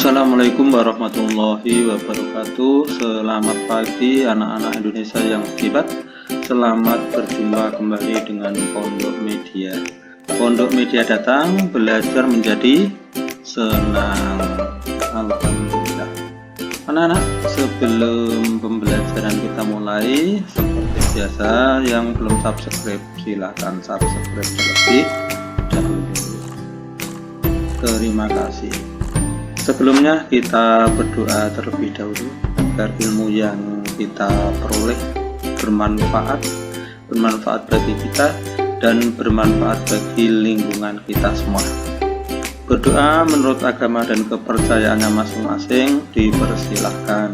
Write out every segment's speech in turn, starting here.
Assalamualaikum warahmatullahi wabarakatuh. Selamat pagi anak-anak Indonesia yang hebat. Selamat berjumpa kembali dengan Pondok Media. Pondok Media datang, belajar menjadi senang. Alhamdulillah. Anak-anak, sebelum pembelajaran kita mulai, seperti biasa, yang belum subscribe silahkan subscribe terlebih dahulu. Terima kasih. Sebelumnya kita berdoa terlebih dahulu agar ilmu yang kita peroleh bermanfaat bagi kita dan bermanfaat bagi lingkungan kita semua. Berdoa menurut agama dan kepercayaannya masing-masing dipersilahkan.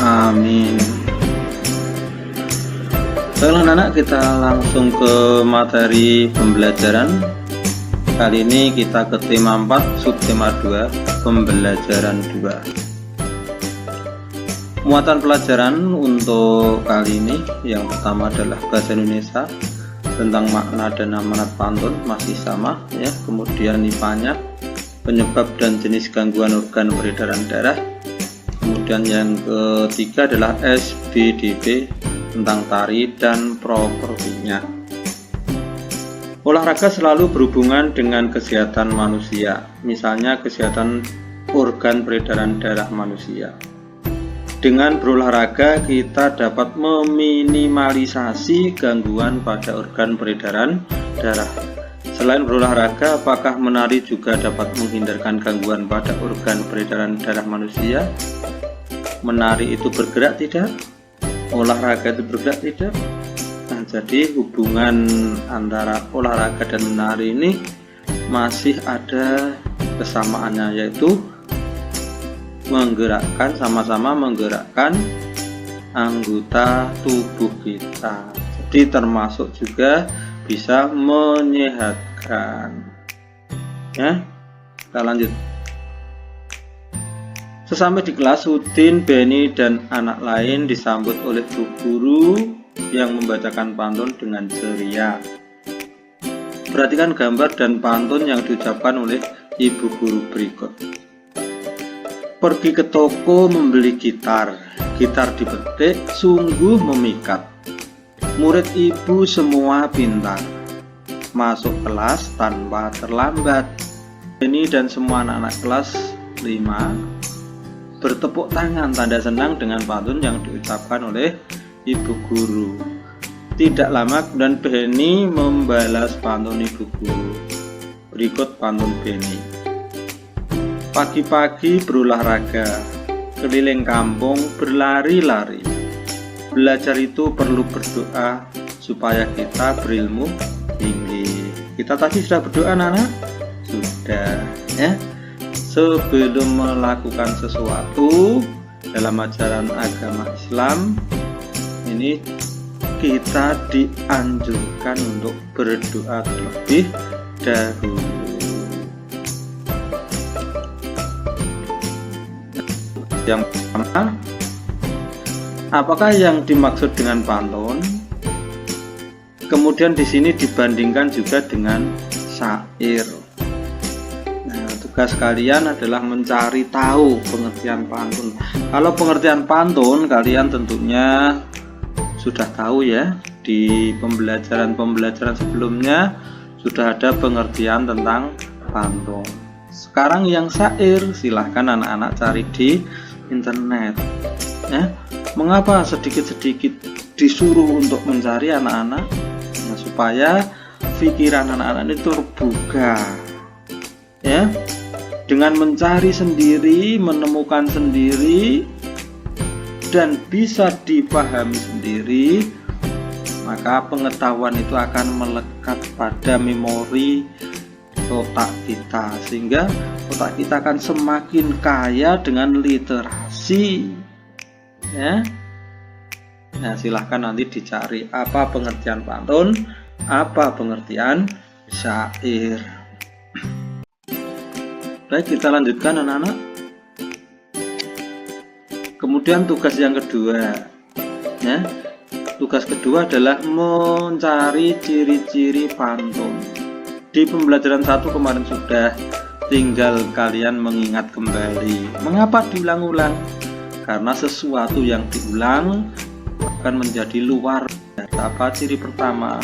Amin. Baiklah anak, kita langsung ke materi pembelajaran. Kali ini kita ke tema 4, subtema 2, pembelajaran 2. Muatan pelajaran untuk kali ini yang pertama adalah bahasa Indonesia tentang makna dan amanat pantun, masih sama ya. Kemudian IPA-nya penyebab dan jenis gangguan organ peredaran darah. Kemudian yang ketiga adalah SBDP tentang tari dan propertinya. Olahraga selalu berhubungan dengan kesehatan manusia, misalnya kesehatan organ peredaran darah manusia. Dengan berolahraga kita dapat meminimalisasi gangguan pada organ peredaran darah. Selain berolahraga, apakah menari juga dapat menghindarkan gangguan pada organ peredaran darah manusia? Menari itu bergerak tidak? Olahraga itu bergerak tidak? Nah, jadi hubungan antara olahraga dan menari ini masih ada kesamaannya, yaitu sama-sama menggerakkan anggota tubuh kita. Jadi termasuk juga bisa menyehatkan. Ya, kita lanjut. Sesampai di kelas, Udin, Beni, dan anak lain disambut oleh Bu Guru yang membacakan pantun dengan ceria. Perhatikan gambar dan pantun yang diucapkan oleh Ibu Guru berikut. Pergi ke toko membeli gitar dipetik sungguh memikat. Murid ibu semua pintar, masuk kelas tanpa terlambat. Beni dan semua anak-anak kelas 5 bertepuk tangan tanda senang dengan pantun yang diucapkan oleh Ibu Guru. Tidak lama kemudian Beni membalas pantun Ibu Guru. Berikut pantun Beni. Pagi-pagi berolahraga, keliling kampung berlari-lari. Belajar itu perlu berdoa supaya kita berilmu tinggi. Kita tadi sudah berdoa, anak-anak? Sudah, ya. Sebelum melakukan sesuatu dalam ajaran agama Islam ini, kita dianjurkan untuk berdoa terlebih dahulu. Yang pertama, apakah yang dimaksud dengan pantun? Kemudian di sini dibandingkan juga dengan syair. Nah, tugas kalian adalah mencari tahu pengertian pantun. Kalau pengertian pantun kalian tentunya sudah tahu ya, di pembelajaran sebelumnya sudah ada pengertian tentang pantun. Sekarang yang syair silahkan anak-anak cari di internet ya. Mengapa sedikit-sedikit disuruh untuk mencari anak-anak? Nah, supaya pikiran anak-anak itu terbuka ya, dengan mencari sendiri, menemukan sendiri, dan bisa dipahami sendiri, maka pengetahuan itu akan melekat pada memori otak kita, sehingga otak kita akan semakin kaya dengan literasi ya. Nah, silahkan nanti dicari apa pengertian pantun, apa pengertian syair. Baik, kita lanjutkan anak-anak. Kemudian tugas yang kedua ya, tugas kedua adalah mencari ciri-ciri pantun. Di pembelajaran 1 kemarin sudah, tinggal kalian mengingat kembali. Mengapa diulang-ulang? Karena sesuatu yang diulang akan menjadi luar biasa. Apa ciri pertama,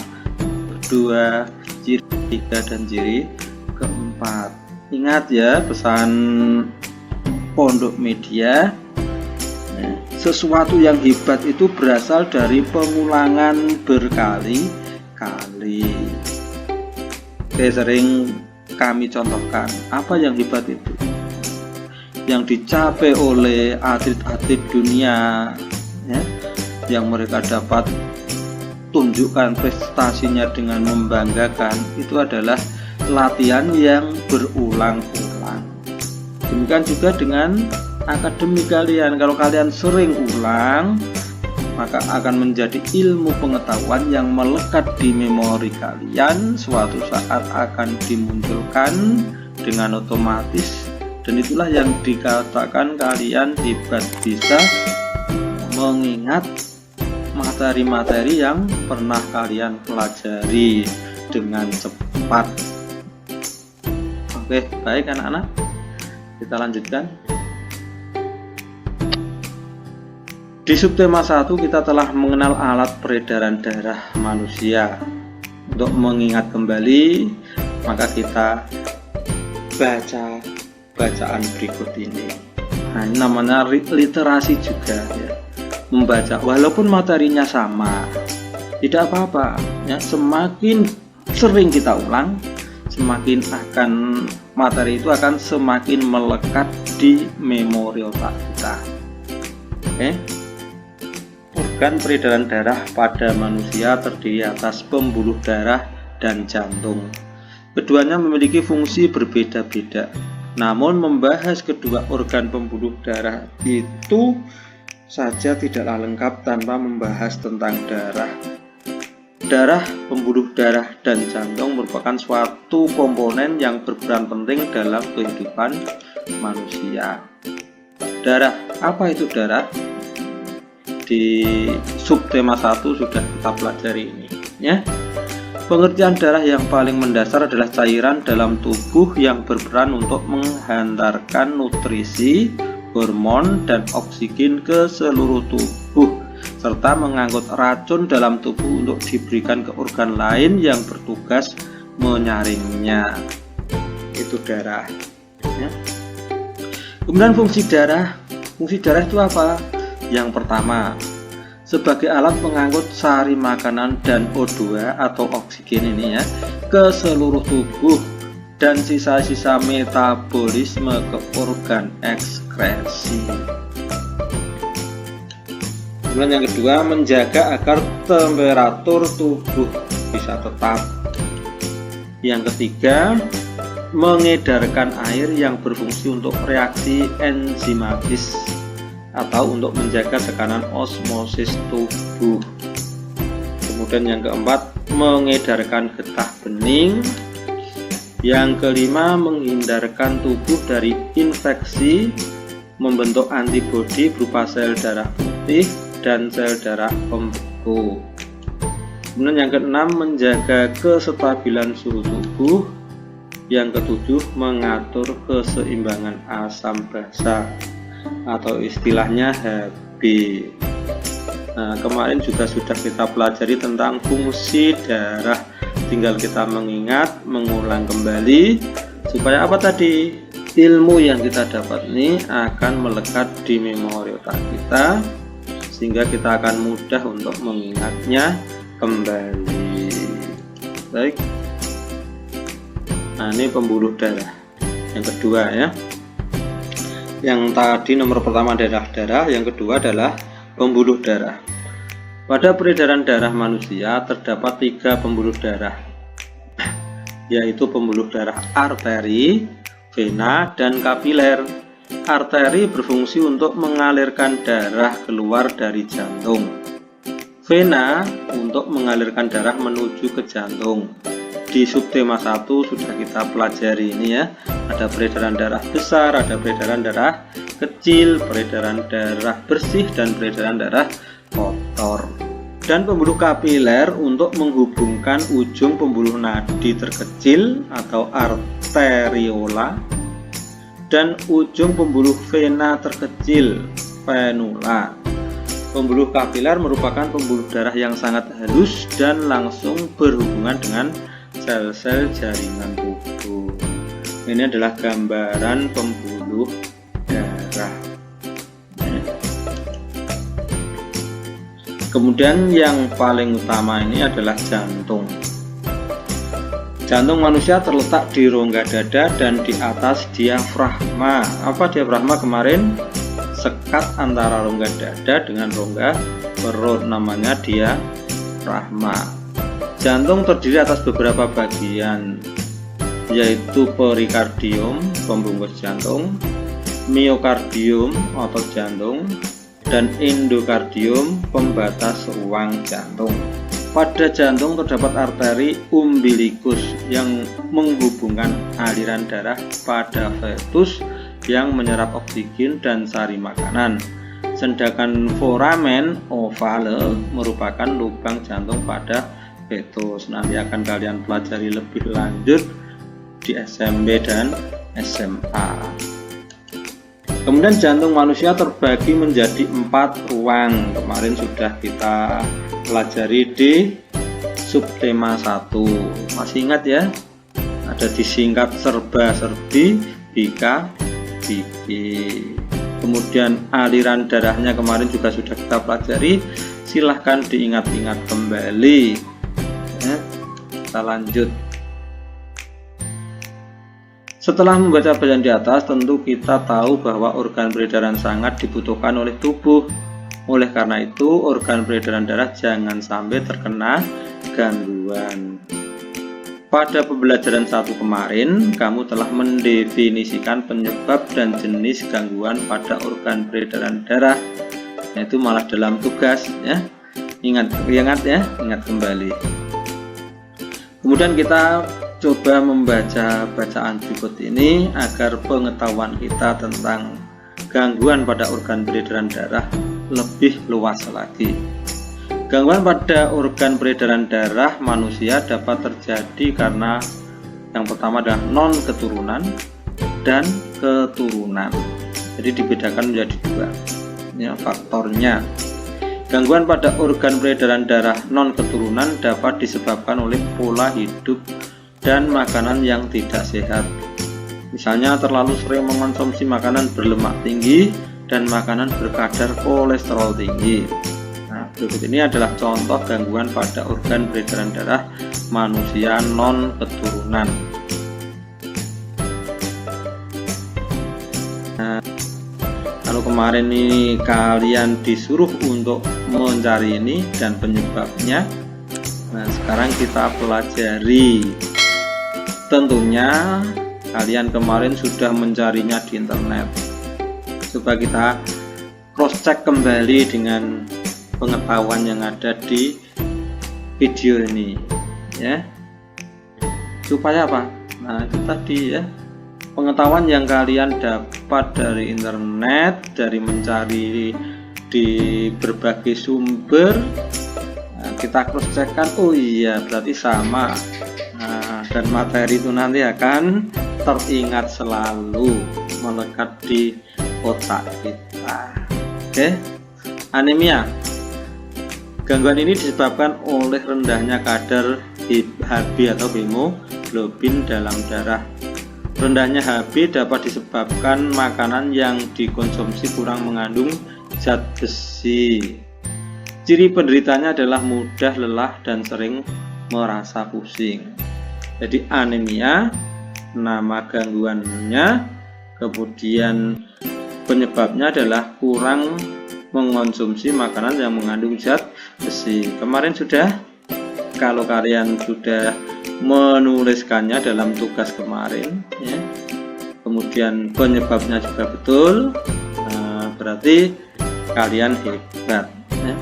kedua, ciri ketiga, dan ciri keempat. Ingat ya pesan Pondok Media, sesuatu yang hebat itu berasal dari pengulangan berkali-kali. Oke, sering kami contohkan, apa yang hebat itu? Yang dicapai oleh atlet-atlet dunia, ya, yang mereka dapat tunjukkan prestasinya dengan membanggakan, itu adalah latihan yang berulang-ulang. Demikian juga dengan akademik kalian, kalau kalian sering ulang, maka akan menjadi ilmu pengetahuan yang melekat di memori kalian, suatu saat akan dimunculkan dengan otomatis, dan itulah yang dikatakan kalian hebat, bisa mengingat materi-materi yang pernah kalian pelajari dengan cepat. Oke, baik anak-anak, kita lanjutkan. Di subtema 1 kita telah mengenal alat peredaran darah manusia. Untuk mengingat kembali, maka kita baca bacaan berikut ini. Nah, ini namanya literasi juga ya. Membaca walaupun materinya sama, tidak apa-apa ya, semakin sering kita ulang, semakin akan materi itu akan semakin melekat di memori otak kita. Oke. Organ peredaran darah pada manusia terdiri atas pembuluh darah dan jantung. Keduanya memiliki fungsi berbeda-beda. Namun membahas kedua organ pembuluh darah itu saja tidaklah lengkap tanpa membahas tentang darah. Darah, pembuluh darah, dan jantung merupakan suatu komponen yang berperan penting dalam kehidupan manusia. Darah, apa itu darah? Di subtema 1 sudah kita pelajari ini ya. Pengertian darah yang paling mendasar adalah cairan dalam tubuh yang berperan untuk menghantarkan nutrisi, hormon, dan oksigen ke seluruh tubuh, serta mengangkut racun dalam tubuh untuk diberikan ke organ lain yang bertugas menyaringnya. Itu darah ya. Kemudian fungsi darah itu apa? Yang pertama, sebagai alat pengangkut sari makanan dan O2 atau oksigen ini ya ke seluruh tubuh, dan sisa-sisa metabolisme ke organ ekskresi. Kemudian yang kedua, menjaga agar temperatur tubuh bisa tetap. Yang ketiga, mengedarkan air yang berfungsi untuk reaksi enzimatis atau untuk menjaga tekanan osmosis tubuh. Kemudian yang keempat, mengedarkan getah bening. Yang kelima, menghindarkan tubuh dari infeksi, membentuk antibodi berupa sel darah putih dan sel darah pembeku. Kemudian yang keenam, menjaga kestabilan suhu tubuh. Yang ketujuh, mengatur keseimbangan asam basa atau istilahnya HB. Nah, kemarin juga sudah kita pelajari tentang fungsi darah. Tinggal kita mengingat, mengulang kembali supaya apa tadi? Ilmu yang kita dapat ini akan melekat di memori otak kita, sehingga kita akan mudah untuk mengingatnya kembali. Baik. Nah, ini pembuluh darah yang kedua ya. Yang tadi nomor pertama adalah darah, yang kedua adalah pembuluh darah. Pada peredaran darah manusia terdapat 3 pembuluh darah, yaitu pembuluh darah arteri, vena, dan kapiler. Arteri berfungsi untuk mengalirkan darah keluar dari jantung. Vena untuk mengalirkan darah menuju ke jantung. Di subtema 1 sudah kita pelajari ini ya. Ada peredaran darah besar, ada peredaran darah kecil, peredaran darah bersih, dan peredaran darah kotor. Dan pembuluh kapiler untuk menghubungkan ujung pembuluh nadi terkecil atau arteriola dan ujung pembuluh vena terkecil, venula. Pembuluh kapiler merupakan pembuluh darah yang sangat halus dan langsung berhubungan dengan sel-sel jaringan tubuh. Ini adalah gambaran pembuluh darah. Kemudian yang paling utama ini adalah jantung. Jantung manusia terletak di rongga dada dan di atas diafragma. Apa diafragma kemarin? Sekat antara rongga dada dengan rongga perut, namanya diafragma. Jantung terdiri atas beberapa bagian, yaitu perikardium, pembungkus jantung, miokardium, otot jantung, dan endokardium, pembatas ruang jantung. Pada jantung terdapat arteri umbilikus yang menghubungkan aliran darah pada fetus yang menyerap oksigen dan sari makanan. Sedangkan foramen ovale merupakan lubang jantung pada fetus. Nanti akan kalian pelajari lebih lanjut di SMP dan SMA. Kemudian jantung manusia terbagi menjadi 4 ruang. Kemarin sudah kita pelajari di subtema 1. Masih ingat ya? Ada disingkat serba serbi, bika, biki. Kemudian aliran darahnya kemarin juga sudah kita pelajari. Silahkan diingat-ingat kembali. Ya, kita lanjut. Setelah membaca bagian di atas, tentu kita tahu bahwa organ peredaran sangat dibutuhkan oleh tubuh. Oleh karena itu, organ peredaran darah jangan sampai terkena gangguan. Pada pembelajaran 1 kemarin, kamu telah mendefinisikan penyebab dan jenis gangguan pada organ peredaran darah. Itu malah dalam tugas, ya. Ingat ya, ingat kembali. Kemudian kita coba membaca bacaan berikut ini agar pengetahuan kita tentang gangguan pada organ peredaran darah lebih luas lagi. Gangguan pada organ peredaran darah manusia dapat terjadi karena yang pertama adalah non-keturunan dan keturunan. Jadi dibedakan menjadi 2 ya, faktornya. Gangguan pada organ peredaran darah non-keturunan dapat disebabkan oleh pola hidup dan makanan yang tidak sehat. Misalnya terlalu sering mengonsumsi makanan berlemak tinggi dan makanan berkadar kolesterol tinggi. Nah, berikut ini adalah contoh gangguan pada organ peredaran darah manusia non keturunan. Nah, kalau kemarin ini kalian disuruh untuk mencari ini dan penyebabnya. Nah, sekarang kita pelajari. Tentunya kalian kemarin sudah mencarinya di internet. Coba kita cross check kembali dengan pengetahuan yang ada di video ini ya. Supaya apa? Nah, itu tadi ya, pengetahuan yang kalian dapat dari internet, dari mencari di berbagai sumber. Nah, kita cross check kan, oh iya berarti sama. Nah, dan materi itu nanti akan teringat selalu, melekat di otak kita. Oke, anemia. Gangguan ini disebabkan oleh rendahnya kadar Hb atau hemoglobin dalam darah. Rendahnya Hb dapat disebabkan makanan yang dikonsumsi kurang mengandung zat besi. Ciri penderitanya adalah mudah lelah dan sering merasa pusing. Jadi anemia, nama gangguannya, kemudian penyebabnya adalah kurang mengonsumsi makanan yang mengandung zat besi. Kemarin sudah, kalau kalian sudah menuliskannya dalam tugas kemarin ya, kemudian penyebabnya juga betul, nah, berarti kalian hebat ya.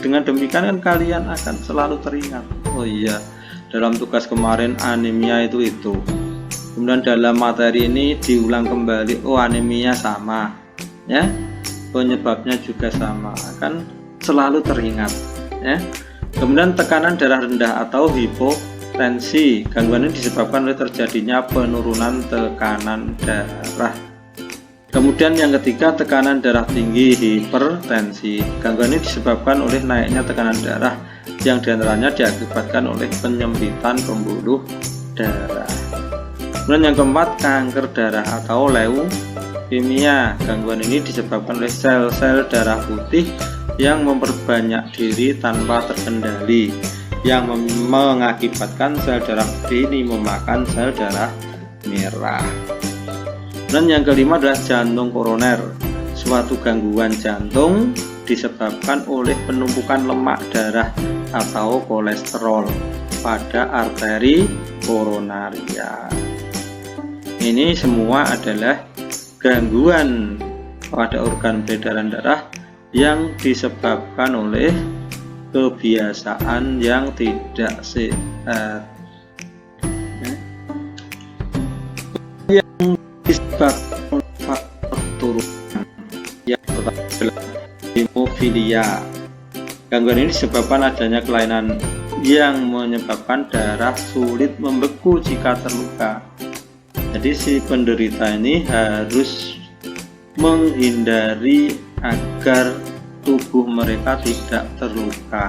Dengan demikian kan kalian akan selalu teringat, oh iya dalam tugas kemarin anemia itu. Kemudian dalam materi ini diulang kembali, oh anemia sama ya, penyebabnya juga sama, akan selalu teringat ya. Kemudian tekanan darah rendah atau hipotensi. Gangguan ini disebabkan oleh terjadinya penurunan tekanan darah. Kemudian yang ketiga, tekanan darah tinggi, hipertensi. Gangguan ini disebabkan oleh naiknya tekanan darah yang diantaranya diakibatkan oleh penyempitan pembuluh darah. Kemudian yang keempat, kanker darah atau leukemia. Gangguan ini disebabkan oleh sel-sel darah putih yang memperbanyak diri tanpa terkendali, yang mengakibatkan sel darah putih ini memakan sel darah merah. Dan yang kelima adalah jantung koroner. Suatu gangguan jantung disebabkan oleh penumpukan lemak darah atau kolesterol pada arteri koronaria. Ini semua adalah gangguan pada organ peredaran darah yang disebabkan oleh kebiasaan yang tidak sehat, yang disebabkan oleh faktor turunan. Yang pertama adalah hemofilia. Gangguan ini disebabkan adanya kelainan yang menyebabkan darah sulit membeku jika terluka. Jadi si penderita ini harus menghindari agar tubuh mereka tidak terluka,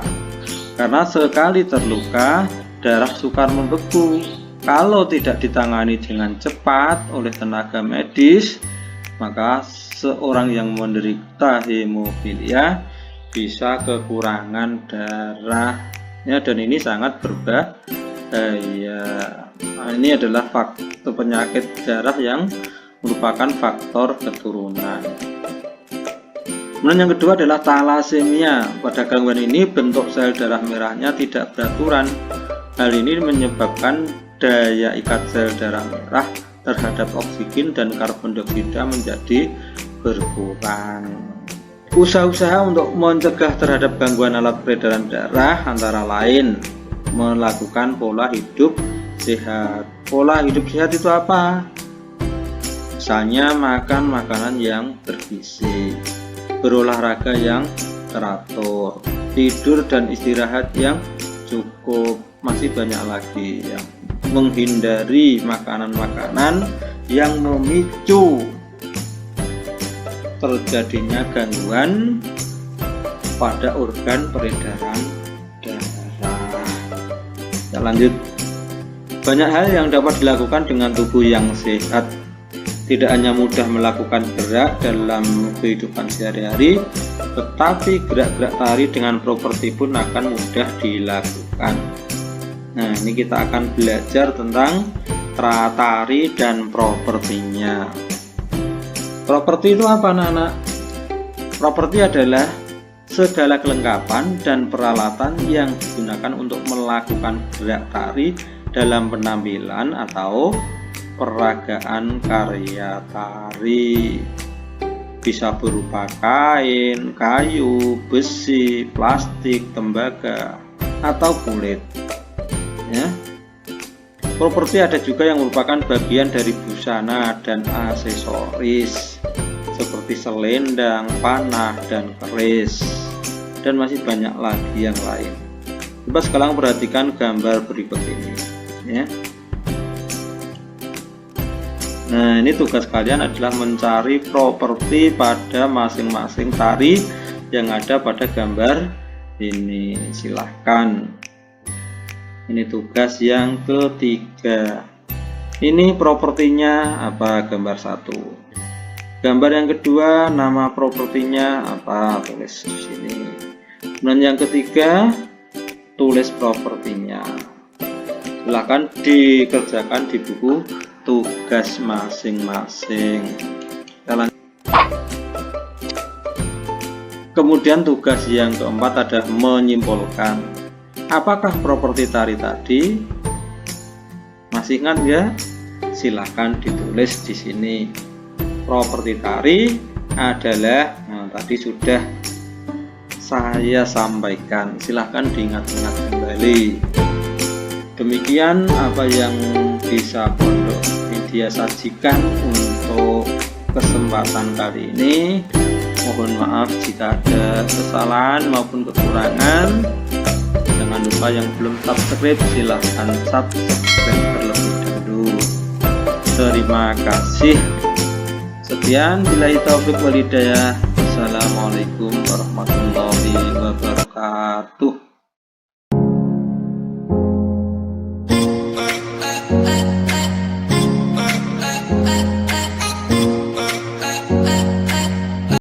karena sekali terluka darah sukar membeku. Kalau tidak ditangani dengan cepat oleh tenaga medis, maka seorang yang menderita hemofilia bisa kekurangan darahnya, dan ini sangat berbahaya. Nah, ini adalah faktor penyakit darah yang merupakan faktor keturunan. Kemudian yang kedua adalah talasemia. Pada gangguan ini bentuk sel darah merahnya tidak beraturan. Hal ini menyebabkan daya ikat sel darah merah terhadap oksigen dan karbon dioksida menjadi berkurang. Usaha-usaha untuk mencegah terhadap gangguan alat peredaran darah antara lain melakukan pola hidup sehat. Pola hidup sehat itu apa? Misalnya makan makanan yang bergizi, berolahraga yang teratur, tidur dan istirahat yang cukup, masih banyak lagi, yang menghindari makanan-makanan yang memicu terjadinya gangguan pada organ peredaran darah. Kita lanjut. Banyak hal yang dapat dilakukan dengan tubuh yang sehat. Tidak hanya mudah melakukan gerak dalam kehidupan sehari-hari, tetapi gerak-gerak tari dengan properti pun akan mudah dilakukan. Nah, ini kita akan belajar tentang tari dan propertinya. Properti itu apa, anak-anak? Properti adalah segala kelengkapan dan peralatan yang digunakan untuk melakukan gerak tari dalam penampilan atau peragaan karya tari. Bisa berupa kain, kayu, besi, plastik, tembaga, atau kulit. Ya. Properti ada juga yang merupakan bagian dari busana dan aksesoris seperti selendang, panah, dan keris, dan masih banyak lagi yang lain. Coba sekarang perhatikan gambar berikut ini, ya. Nah, ini tugas kalian adalah mencari properti pada masing-masing tari yang ada pada gambar ini. Silahkan. Ini tugas yang ketiga. Ini propertinya apa? Gambar 1. Gambar yang kedua, nama propertinya apa? Tulis di sini. Dan yang ketiga, tulis propertinya. Silahkan dikerjakan di buku tugas masing-masing. Kemudian tugas yang keempat adalah menyimpulkan. Apakah properti tari tadi? Masih ingat ya? Silahkan ditulis di sini. Properti tari adalah, nah, tadi sudah saya sampaikan. Silahkan diingat-ingat kembali. Demikian apa yang bisa Pondok Media sajikan untuk kesempatan kali ini. Mohon maaf jika ada kesalahan maupun kekurangan. Jangan lupa yang belum subscribe silahkan subscribe terlebih dahulu. Terima kasih. Sekian, billahi taufiq wal hidayah. Assalamualaikum warahmatullahi wabarakatuh.